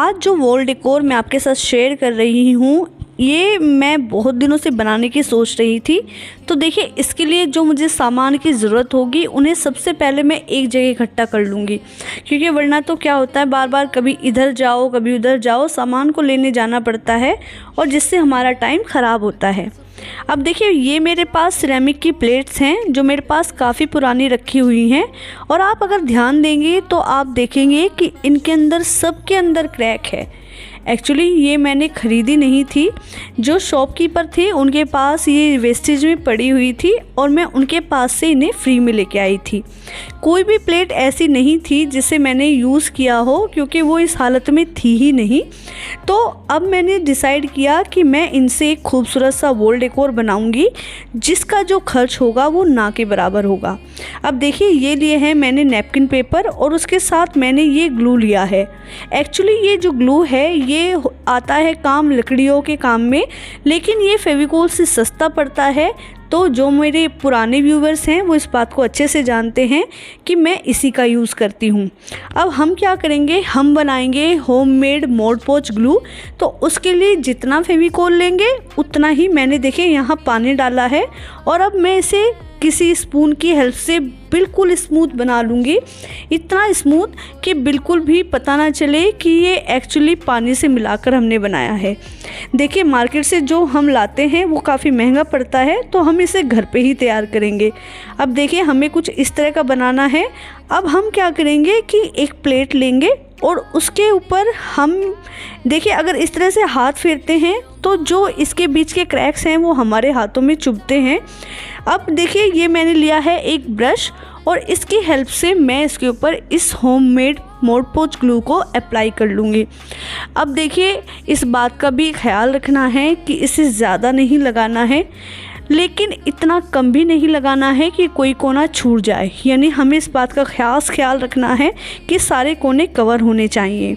आज जो wall decor मैं आपके साथ शेयर कर रही हूँ, ये मैं बहुत दिनों से बनाने की सोच रही थी। तो देखिए, इसके लिए जो मुझे सामान की ज़रूरत होगी उन्हें सबसे पहले मैं एक जगह इकट्ठा कर लूँगी, क्योंकि वरना तो क्या होता है, बार बार कभी इधर जाओ कभी उधर जाओ, सामान को लेने जाना पड़ता है और जिससे हमारा टाइम ख़राब होता है। अब देखिए, ये मेरे पास सिरेमिक की प्लेट्स हैं जो मेरे पास काफ़ी पुरानी रखी हुई हैं, और आप अगर ध्यान देंगे तो आप देखेंगे कि इनके अंदर सबके अंदर क्रैक है। एक्चुअली ये मैंने ख़रीदी नहीं थी, जो शॉपकीपर थे उनके पास ये वेस्टेज में पड़ी हुई थी और मैं उनके पास से इन्हें फ्री में लेके आई थी। कोई भी प्लेट ऐसी नहीं थी जिसे मैंने यूज़ किया हो, क्योंकि वो इस हालत में थी ही नहीं। तो अब मैंने डिसाइड किया कि मैं इनसे एक खूबसूरत सा वॉल डेकोर बनाऊंगी, जिसका जो खर्च होगा वो ना के बराबर होगा। अब देखिए, ये लिए हैं मैंने नैपकिन पेपर और उसके साथ मैंने ये ग्लू लिया है। एक्चुअली ये जो ग्लू है ये आता है काम लकड़ियों के काम में, लेकिन ये फेविकोल से सस्ता पड़ता है। तो जो मेरे पुराने व्यूवर्स हैं वो इस बात को अच्छे से जानते हैं कि मैं इसी का यूज़ करती हूँ। अब हम क्या करेंगे, हम बनाएंगे होममेड मोड पोच ग्लू। तो उसके लिए जितना फेविकोल लेंगे उतना ही मैंने देखिए यहाँ पानी डाला है, और अब मैं इसे किसी स्पून की हेल्प से बिल्कुल स्मूथ बना लूँगी। इतना स्मूथ कि बिल्कुल भी पता ना चले कि ये एक्चुअली पानी से मिलाकर हमने बनाया है। देखिए, मार्केट से जो हम लाते हैं वो काफ़ी महंगा पड़ता है, तो हम इसे घर पे ही तैयार करेंगे। अब देखिए, हमें कुछ इस तरह का बनाना है। अब हम क्या करेंगे कि एक प्लेट लेंगे और उसके ऊपर हम देखिए, अगर इस तरह से हाथ फेरते हैं तो जो इसके बीच के क्रैक्स हैं वो हमारे हाथों में चुभते हैं। अब देखिए, ये मैंने लिया है एक ब्रश, और इसकी हेल्प से मैं इसके ऊपर इस होममेड मोड पोच ग्लू को अप्लाई कर लूँगी। अब देखिए, इस बात का भी ख्याल रखना है कि इसे ज़्यादा नहीं लगाना है, लेकिन इतना कम भी नहीं लगाना है कि कोई कोना छूट जाए। यानी हमें इस बात का खास ख्याल रखना है कि सारे कोने कवर होने चाहिए।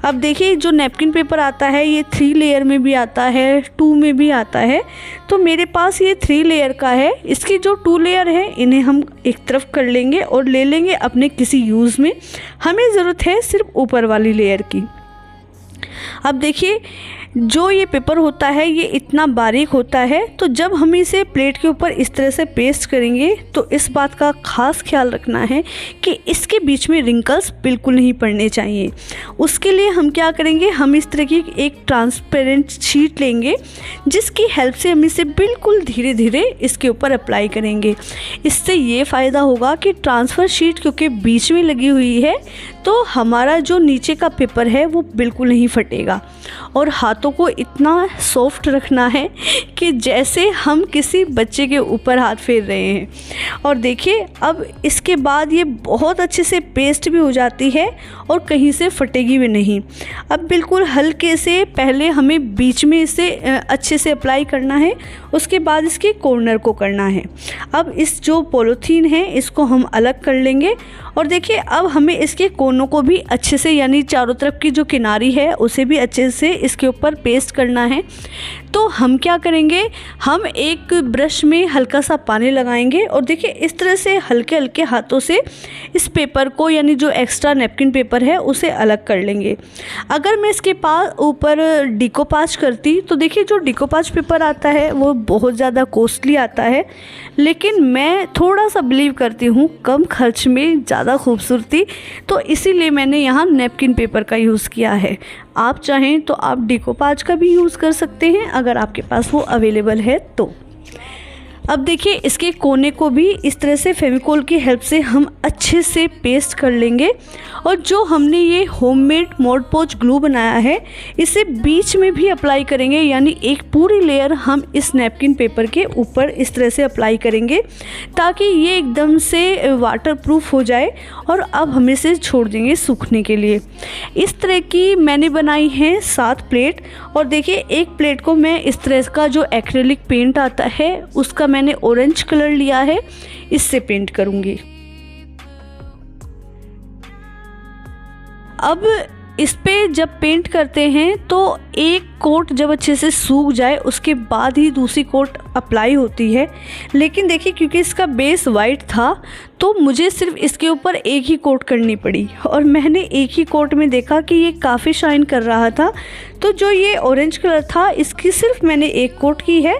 अब देखिए, जो नैपकिन पेपर आता है ये 3 लेयर में भी आता है, 2 में भी आता है। तो मेरे पास ये 3 लेयर का है। इसकी जो 2 लेयर है इन्हें हम एक तरफ कर लेंगे और ले लेंगे अपने किसी यूज़ में। हमें ज़रूरत है सिर्फ ऊपर वाली लेयर की। अब देखिए, जो ये पेपर होता है ये इतना बारीक होता है, तो जब हम इसे प्लेट के ऊपर इस तरह से पेस्ट करेंगे तो इस बात का खास ख्याल रखना है कि इसके बीच में रिंकल्स बिल्कुल नहीं पड़ने चाहिए। उसके लिए हम क्या करेंगे, हम इस तरह की एक ट्रांसपेरेंट शीट लेंगे, जिसकी हेल्प से हम इसे बिल्कुल धीरे धीरे इसके ऊपर अप्लाई करेंगे। इससे ये फ़ायदा होगा कि ट्रांसफ़र शीट क्योंकि बीच में लगी हुई है, तो हमारा जो नीचे का पेपर है वो बिल्कुल नहीं फटेगा। और हाथों को इतना सॉफ्ट रखना है कि जैसे हम किसी बच्चे के ऊपर हाथ फेर रहे हैं। और देखिए, अब इसके बाद ये बहुत अच्छे से पेस्ट भी हो जाती है और कहीं से फटेगी भी नहीं। अब बिल्कुल हल्के से पहले हमें बीच में इसे अच्छे से अप्लाई करना है, उसके बाद इसके कॉर्नर को करना है। अब इस जो पॉलीथीन है इसको हम अलग कर लेंगे, और देखिए, अब हमें इसके कोनों को भी अच्छे से, यानी चारों तरफ की जो किनारी है उसे भी अच्छे से इसके ऊपर पेस्ट करना है। तो हम क्या करेंगे, हम एक ब्रश में हल्का सा पानी लगाएंगे और देखिए इस तरह से हल्के हल्के हाथों से इस पेपर को, यानी जो एक्स्ट्रा नैपकिन पेपर है उसे अलग कर लेंगे। अगर मैं इसके पास ऊपर डिकोपाज करती तो देखिए, जो डिकोपाज पेपर आता है वो बहुत ज़्यादा कॉस्टली आता है, लेकिन मैं थोड़ा सा बिलीव करती हूँ कम खर्च में ज़्यादा खूबसूरती, तो इसीलिए मैंने यहाँ नैपकिन पेपर का यूज़ किया है। आप चाहें तो आप डिकोपाज का भी यूज़ कर सकते हैं अगर आपके पास वो अवेलेबल है तो। अब देखिए, इसके कोने को भी इस तरह से फेविकोल की हेल्प से हम अच्छे से पेस्ट कर लेंगे, और जो हमने ये होममेड मोड पोच ग्लू बनाया है इसे बीच में भी अप्लाई करेंगे, यानी एक पूरी लेयर हम इस नैपकिन पेपर के ऊपर इस तरह से अप्लाई करेंगे ताकि ये एकदम से वाटरप्रूफ हो जाए। और अब हम इसे छोड़ देंगे सूखने के लिए। इस तरह की मैंने बनाई है 7 प्लेट, और देखिए, एक प्लेट को मैं इस तरह का जो एक्रेलिक पेंट आता है उसका मैंने ऑरेंज कलर लिया है, इससे पेंट करूंगी। अब इस पे जब पेंट करते हैं तो एक कोट जब अच्छे से सूख जाए उसके बाद ही दूसरी कोट अप्लाई होती है। लेकिन देखिए क्योंकि इसका बेस वाइट था तो मुझे सिर्फ इसके ऊपर एक ही कोट करनी पड़ी और मैंने एक ही कोट में देखा कि ये काफ़ी शाइन कर रहा था। तो जो ये ऑरेंज कलर था इसकी सिर्फ मैंने एक कोट की है।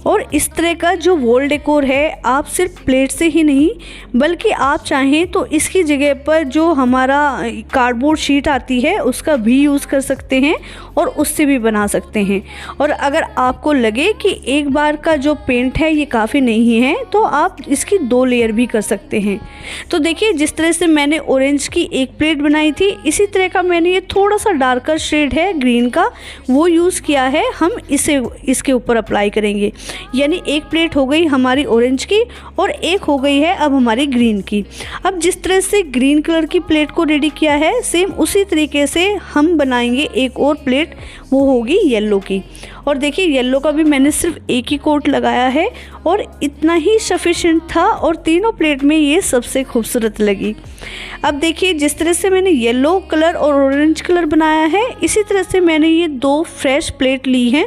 और इस तरह का जो वॉल डेकोर है आप सिर्फ प्लेट से ही नहीं बल्कि आप चाहें तो इसकी जगह पर जो हमारा कार्डबोर्ड शीट आती है उसका भी यूज़ कर सकते हैं और उससे भी बना सकते हैं। और अगर आपको लगे कि एक बार का जो पेंट है ये काफ़ी नहीं है तो आप इसकी 2 लेयर भी कर सकते हैं। तो देखिए जिस तरह से मैंने ऑरेंज की एक प्लेट बनाई थी इसी तरह का मैंने ये थोड़ा सा डार्कर शेड है ग्रीन का वो यूज़ किया है। हम इसे इसके ऊपर अप्लाई करेंगे, यानी एक प्लेट हो गई हमारी ऑरेंज की और एक हो गई है अब हमारी ग्रीन की। अब जिस तरह से ग्रीन कलर की प्लेट को रेडी किया है सेम उसी तरीके से हम बनाएंगे एक और प्लेट, वो होगी येलो की। और देखिए येलो का भी मैंने सिर्फ एक ही कोट लगाया है और इतना ही सफिशिएंट था और तीनों प्लेट में ये सबसे खूबसूरत लगी। अब देखिए जिस तरह से मैंने येलो कलर और ऑरेंज कलर बनाया है इसी तरह से मैंने ये 2 फ्रेश प्लेट ली हैं।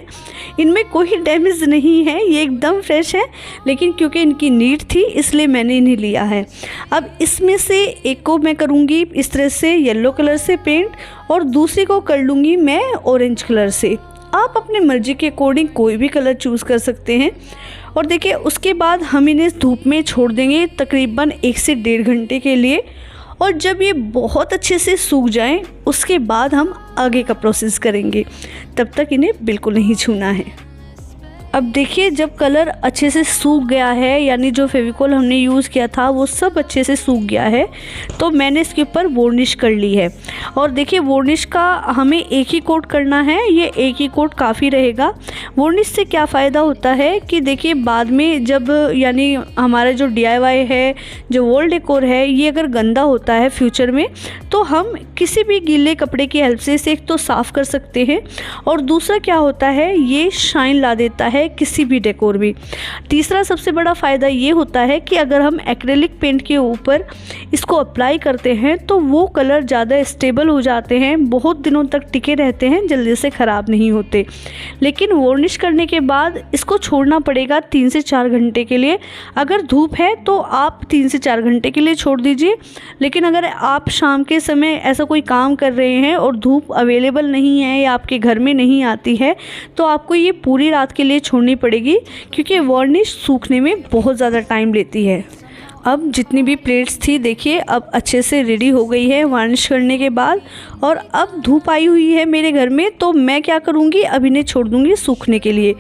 इनमें कोई डैमेज नहीं है, ये एकदम फ्रेश है, लेकिन क्योंकि इनकी नीड थी इसलिए मैंने इन्हें लिया है। अब इसमें से एक को मैं करूँगी इस तरह से येलो कलर से पेंट और दूसरी को कर लूँगी मैं ऑरेंज कलर से। आप अपने मर्ज़ी के अकॉर्डिंग कोई भी कलर चूज़ कर सकते हैं। और देखिए उसके बाद हम इन्हें धूप में छोड़ देंगे तकरीबन 1 से 1.5 घंटे के लिए। और जब ये बहुत अच्छे से सूख जाएं उसके बाद हम आगे का प्रोसेस करेंगे, तब तक इन्हें बिल्कुल नहीं छूना है। अब देखिए जब कलर अच्छे से सूख गया है यानी जो फेविकॉल हमने यूज़ किया था वो सब अच्छे से सूख गया है तो मैंने इसके ऊपर वार्निश कर ली है। और देखिए वार्निश का हमें एक ही कोट करना है, ये एक ही कोट काफ़ी रहेगा। वार्निश से क्या फ़ायदा होता है कि देखिए बाद में जब यानी हमारा जो DIY है जो वॉल डेकोर है ये अगर गंदा होता है फ्यूचर में तो हम किसी भी गीले कपड़े की हेल्प से इसे एक तो साफ़ कर सकते हैं और दूसरा क्या होता है ये शाइन ला देता है किसी भी डेकोर में। तीसरा सबसे बड़ा फ़ायदा ये होता है कि अगर हम एक्रेलिक पेंट के ऊपर इसको अप्लाई करते हैं तो वो कलर ज़्यादा स्टेबल हो जाते हैं, बहुत दिनों तक टिके रहते हैं, जल्दी से ख़राब नहीं होते। लेकिन वार्निश करने के बाद इसको छोड़ना पड़ेगा 3 से 4 घंटे के लिए। अगर धूप है तो आप 3 से 4 घंटे के लिए छोड़ दीजिए, लेकिन अगर आप शाम के समय ऐसा कोई काम कर रहे हैं और धूप अवेलेबल नहीं है या आपके घर में नहीं आती है तो आपको ये पूरी रात के लिए छोड़नी पड़ेगी क्योंकि वार्निश सूखने में बहुत ज़्यादा टाइम लेती है। अब जितनी भी प्लेट्स थी देखिए अब अच्छे से रेडी हो गई है वार्निश करने के बाद। और अब धूप आई हुई है मेरे घर में तो मैं क्या करूँगी अब इन्हें छोड़ दूँगी सूखने के लिए।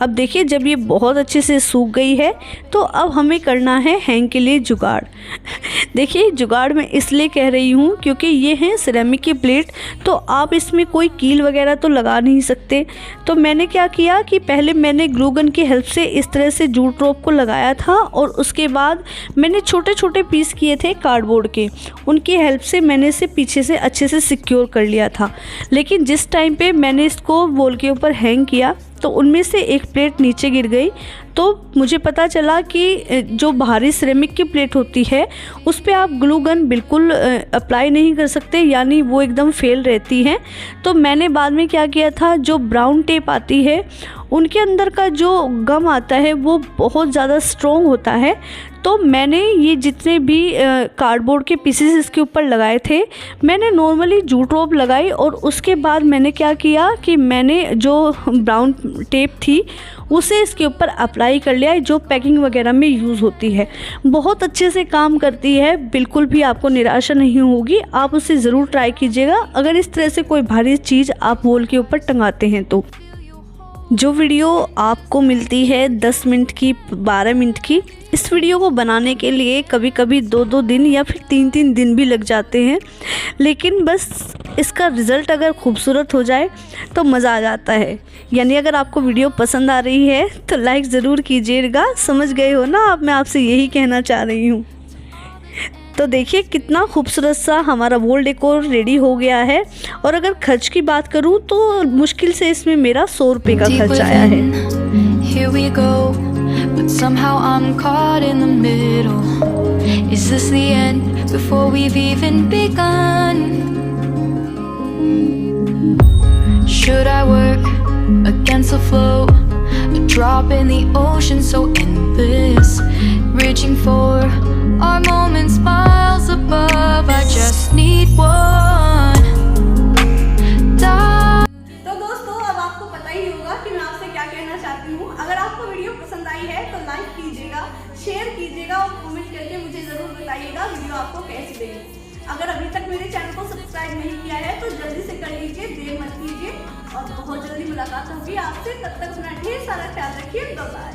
अब देखिए जब ये बहुत अच्छे से सूख गई है तो अब हमें करना है हैंग के लिए जुगाड़। देखिए जुगाड़ मैं इसलिए कह रही हूँ क्योंकि ये हैं सिरेमिक की प्लेट तो आप इसमें कोई कील वगैरह तो लगा नहीं सकते। तो मैंने क्या किया कि पहले मैंने ग्लू गन की हेल्प से इस तरह से जूट रोप को लगाया था और उसके बाद मैंने छोटे छोटे पीस किए थे कार्डबोर्ड के, उनकी हेल्प से मैंने इसे पीछे से अच्छे से सिक्योर कर लिया था। लेकिन जिस टाइम पे मैंने इसको वॉल के ऊपर हैंग किया तो उनमें से एक प्लेट नीचे गिर गई तो मुझे पता चला कि जो भारी सिरेमिक की प्लेट होती है उस पे आप ग्लू गन बिल्कुल अप्लाई नहीं कर सकते, यानी वो एकदम फेल रहती है। तो मैंने बाद में क्या किया था, जो ब्राउन टेप आती है उनके अंदर का जो गम आता है वो बहुत ज़्यादा स्ट्रॉन्ग होता है। तो मैंने ये जितने भी कार्डबोर्ड के पीसेस इसके ऊपर लगाए थे मैंने नॉर्मली जूट रोप लगाई और उसके बाद मैंने क्या किया कि मैंने जो ब्राउन टेप थी उसे इसके ऊपर अप्लाई कर लिया, जो पैकिंग वगैरह में यूज़ होती है। बहुत अच्छे से काम करती है, बिल्कुल भी आपको निराशा नहीं होगी। आप उसे ज़रूर ट्राई कीजिएगा अगर इस तरह से कोई भारी चीज़ आप वॉल के ऊपर टंगाते हैं तो। जो वीडियो आपको मिलती है 10 मिनट की 12 मिनट की, इस वीडियो को बनाने के लिए कभी कभी 2-2 दिन या फिर 3-3 दिन भी लग जाते हैं, लेकिन बस इसका रिज़ल्ट अगर खूबसूरत हो जाए तो मज़ा आ जाता है। यानी अगर आपको वीडियो पसंद आ रही है तो लाइक ज़रूर कीजिएगा। समझ गए हो ना आप, मैं आपसे यही कहना चाह रही हूँ। तो देखिए कितना खूबसूरत सा हमारा वॉल डेकोर रेडी हो गया है। और अगर खर्च की बात करूँ तो मुश्किल से इसमें मेरा 100 रुपये का खर्च आया है। Here we go, but somehow I'm caught in the middle. Is this the end before we've even begun? Should I work against the flow? A drop in the ocean so endless, reaching for our moments miles above. I just need one. तो दोस्तों अब आपको पता ही होगा कि मैं आपसे क्या कहना चाहती हूँ। अगर आपको वीडियो पसंद आई है तो लाइक कीजिएगा, शेयर कीजिएगा और कमेंट करके मुझे ज़रूर बताइएगा वीडियो आपको कैसी लगी। अगर अभी तक मेरे चैनल को सब्सक्राइब नहीं किया है तो जल्दी से कर लीजिए, देर मत कीजिए और बहुत जल्दी मुलाकात होगी आपसे। तब तक अपना ढेर सारा ख्याल रखिए। Bye bye.